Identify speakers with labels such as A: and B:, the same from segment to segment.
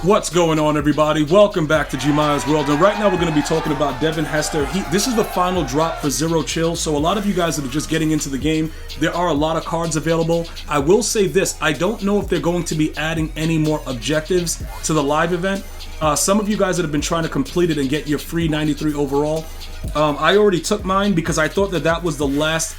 A: What's going on, everybody? Welcome back to GmiasWorld, and right now we're going to be talking about DEVIN HESTER. This is the final drop for Zero Chill, so a lot of you guys that are just getting into the game, there are a lot of cards available. I will say this, I don't know if they're going to be adding any more objectives to the live event. Some of you guys that have been trying to complete it and get your free 93 overall, I already took mine because I thought that that was the last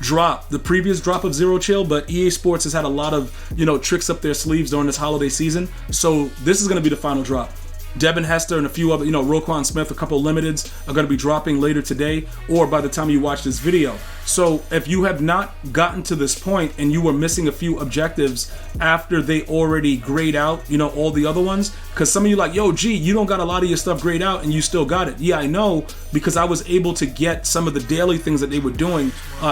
A: drop, the previous drop of Zero Chill, but EA Sports has had a lot of, tricks up their sleeves during this holiday season. So this is going to be the final drop. DEVIN HESTER and a few other, Roquan Smith, a couple of limiteds are going to be dropping later today or by the time you watch this video. So if you have not gotten to this point and you were missing a few objectives after they already grayed out, all the other ones, because some of you like, yo, G, you don't got a lot of your stuff grayed out and you still got it. Yeah, I know, because I was able to get some of the daily things that they were doing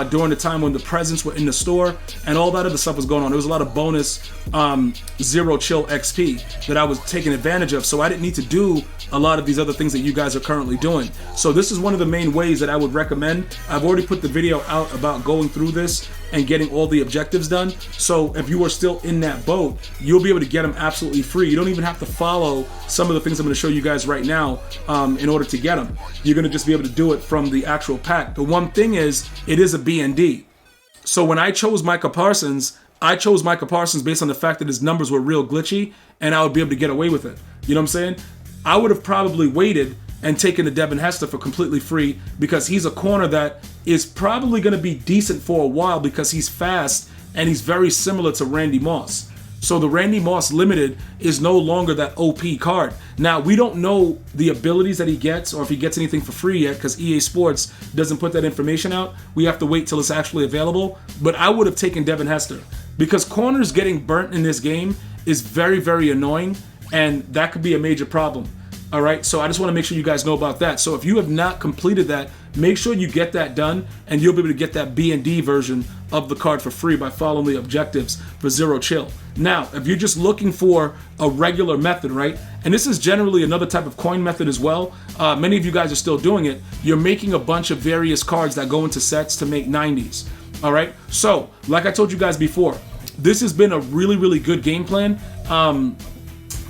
A: during the time when the presents were in the store and all that other stuff was going on. There was a lot of bonus Zero Chill XP that I was taking advantage of, so I didn't need to do a lot of these other things that you guys are currently doing. So this is one of the main ways that I would recommend. I've already put the video out about going through this and getting all the objectives done. So if you are still in that boat, you'll be able to get them absolutely free. You don't even have to follow some of the things I'm going to show you guys right now in order to get them. You're going to just be able to do it from the actual pack. The one thing is, it is a BND. So when I chose Micah Parsons, I chose Micah Parsons based on the fact that his numbers were real glitchy and I would be able to get away with it. You know what I'm saying? I would have probably waited and taken the DEVIN HESTER for completely free because he's a corner that is probably going to be decent for a while because he's fast and he's very similar to Randy Moss. So the Randy Moss Limited is no longer that OP card. Now, we don't know the abilities that he gets or if he gets anything for free yet because EA Sports doesn't put that information out. We have to wait till it's actually available. But I would have taken DEVIN HESTER because corners getting burnt in this game is very, very annoying, and that could be a major problem. All right, so I just want to make sure you guys know about that. So if you have not completed that, make sure you get that done, and you'll be able to get that B&D version of the card for free by following the objectives for Zero Chill. Now, if you're just looking for a regular method, right, and this is generally another type of coin method as well, many of you guys are still doing it, you're making a bunch of various cards that go into sets to make 90s. All right, so like I told you guys before, this has been a really, really good game plan.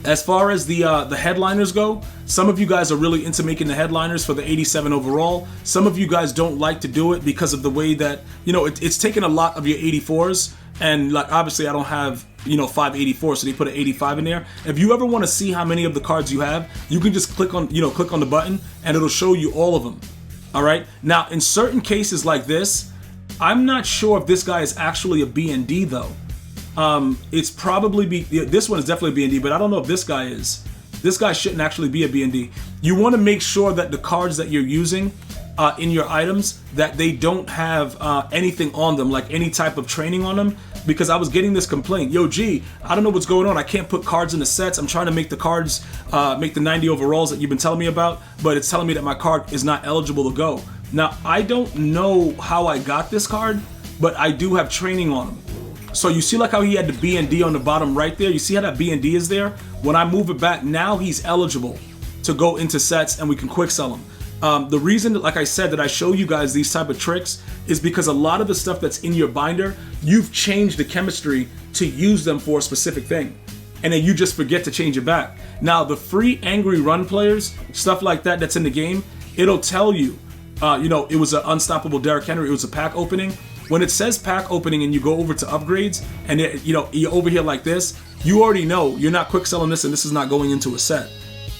A: As far as the headliners go, some of you guys are really into making the headliners for the 87 overall. Some of you guys don't like to do it because of the way that, it's taken a lot of your 84s. And like, obviously I don't have, 584, so they put an 85 in there. If you ever want to see how many of the cards you have, you can just click on the button and it'll show you all of them. All right. Now, in certain cases like this, I'm not sure if this guy is actually a BND though. It's probably this one is definitely a BND, but I don't know if this guy is. This guy shouldn't actually be a BND. You want to make sure that the cards that you're using in your items, that they don't have anything on them, like any type of training on them, because I was getting this complaint. Yo, G, I don't know what's going on. I can't put cards in the sets. I'm trying to make the cards, make the 90 overalls that you've been telling me about, but it's telling me that my card is not eligible to go. Now, I don't know how I got this card, but I do have training on him. So you see like how he had the BND on the bottom right there? You see how that BND is there? When I move it back, now he's eligible to go into sets and we can quick sell him. The reason, like I said, that I show you guys these type of tricks is because a lot of the stuff that's in your binder, you've changed the chemistry to use them for a specific thing. And then you just forget to change it back. Now, the free Angry Run players, stuff like that that's in the game, it'll tell you, it was an unstoppable Derrick Henry, it was a pack opening. When it says pack opening and you go over to upgrades and you're over here like this, you already know you're not quick selling this and this is not going into a set.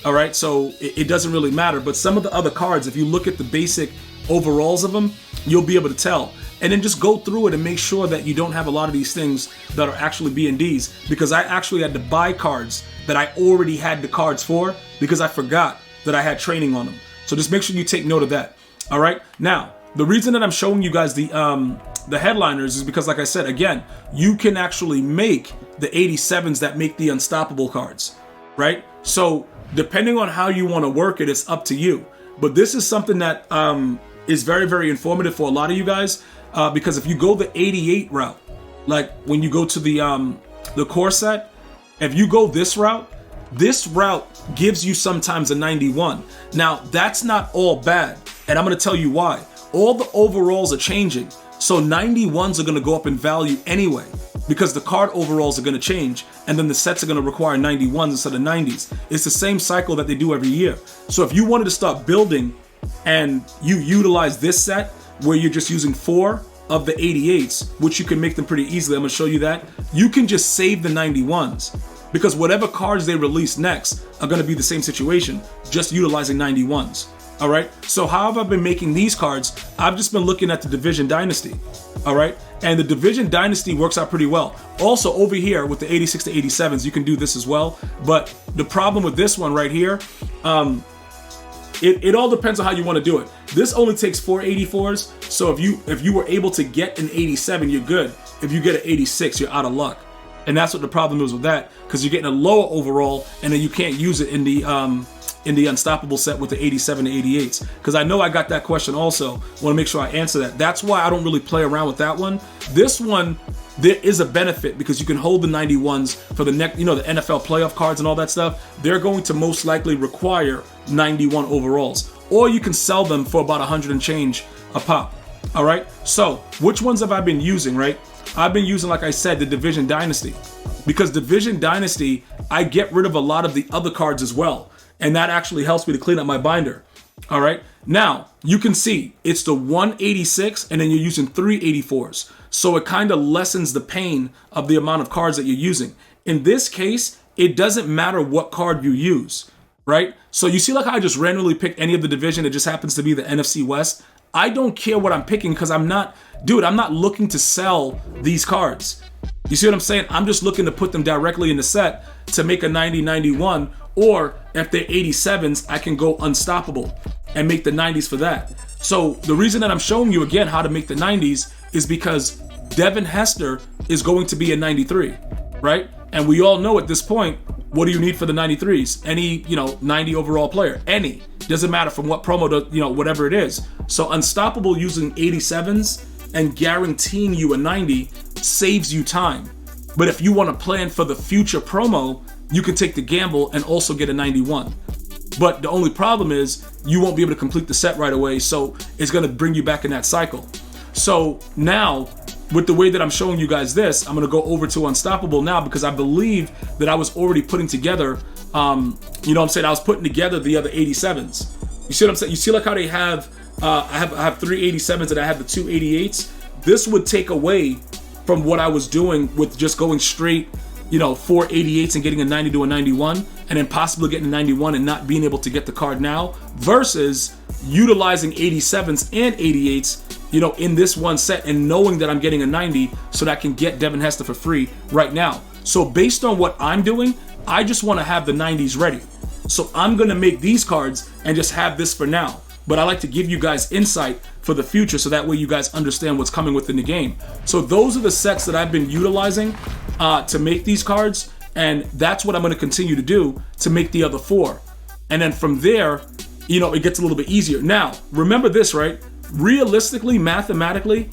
A: All right, so it doesn't really matter. But some of the other cards, if you look at the basic overalls of them, you'll be able to tell. And then just go through it and make sure that you don't have a lot of these things that are actually BNDs, because I actually had to buy cards that I already had the cards for because I forgot that I had training on them. So just make sure you take note of that. All right, now the reason that I'm showing you guys the headliners is because, like I said, again, you can actually make the 87s that make the unstoppable cards, right? So depending on how you want to work it, it's up to you. But this is something that is very, very informative for a lot of you guys, because if you go the 88 route, like when you go to the core set, if you go this route gives you sometimes a 91. Now, that's not all bad, and I'm going to tell you why. All the overalls are changing, so 91s are going to go up in value anyway. because the card overalls are going to change, and then the sets are going to require 91s instead of 90s. It's the same cycle that they do every year. So if you wanted to start building and you utilize this set where you're just using 4 of the 88s, which you can make them pretty easily, I'm going to show you that, you can just save the 91s, because whatever cards they release next are going to be the same situation, just utilizing 91s. All right, so how have I been making these cards? I've just been looking at the Division Dynasty. All right, and the Division Dynasty works out pretty well. Also over here with the 86 to 87s, you can do this as well. But the problem with this one right here, it all depends on how you want to do it. This only takes 4 84s. So if you were able to get an 87, you're good. If you get an 86, you're out of luck. And that's what the problem is with that, because you're getting a lower overall, and then you can't use it in the Unstoppable set with the 87 to 88s. Because I know I got that question also. Want to make sure I answer that. That's why I don't really play around with that one. This one, there is a benefit because you can hold the 91s for the next, the NFL playoff cards and all that stuff. They're going to most likely require 91 overalls, or you can sell them for about 100 and change a pop. All right. So which ones have I been using? Right. I've been using, like I said, the Division Dynasty, because Division Dynasty, I get rid of a lot of the other cards as well. And that actually helps me to clean up my binder. All right. Now you can see it's the 186 and then you're using 3 84s. So it kind of lessens the pain of the amount of cards that you're using. In this case, it doesn't matter what card you use, right? So you see like how I just randomly picked any of the division. It just happens to be the NFC West. I don't care what I'm picking because I'm not looking to sell these cards. You see what I'm saying? I'm just looking to put them directly in the set to make a 90-91, or if they're 87s, I can go Unstoppable and make the 90s for that. So the reason that I'm showing you again how to make the 90s is because Devin Hester is going to be a 93, right? And we all know at this point, what do you need for the 93s? Any, 90 overall player, any. Doesn't matter from what promo to, whatever it is. So Unstoppable using 87s and guaranteeing you a 90 saves you time. But if you want to plan for the future promo, you can take the gamble and also get a 91. But the only problem is you won't be able to complete the set right away, so it's going to bring you back in that cycle. So now, with the way that I'm showing you guys this, I'm going to go over to Unstoppable now, because I believe that I was already putting together, I was putting together the other 87s. You see what I'm saying? You see like how they have, I have 3 87s and I have the 2 88s. This would take away from what I was doing with just going straight, 4 88s and getting a 90 to a 91, and then possibly getting a 91 and not being able to get the card now, versus utilizing 87s and 88s, in this one set, and knowing that I'm getting a 90 so that I can get Devin Hester for free right now. So based on what I'm doing, I just want to have the 90s ready. So I'm going to make these cards and just have this for now. But I like to give you guys insight for the future so that way you guys understand what's coming within the game. So those are the sets that I've been utilizing to make these cards, and that's what I'm going to continue to do to make the other 4. And then from there, it gets a little bit easier. Now, remember this, right? Realistically, mathematically,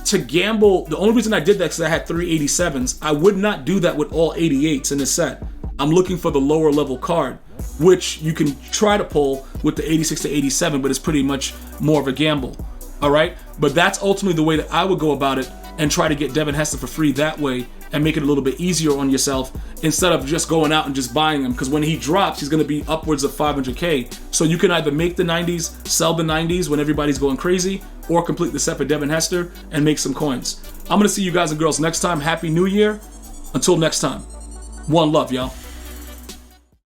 A: to gamble, the only reason I did that is because I had 3 87s. I would not do that with all 88s in this set. I'm looking for the lower level card, which you can try to pull with the 86 to 87, but it's pretty much more of a gamble. All right? But that's ultimately the way that I would go about it, and try to get Devin Hester for free that way, and make it a little bit easier on yourself instead of just going out and just buying him. Because when he drops, he's going to be upwards of 500K. So you can either make the 90s, sell the 90s when everybody's going crazy, or complete the set for Devin Hester and make some coins. I'm going to see you guys and girls next time. Happy New Year. Until next time. One love, y'all.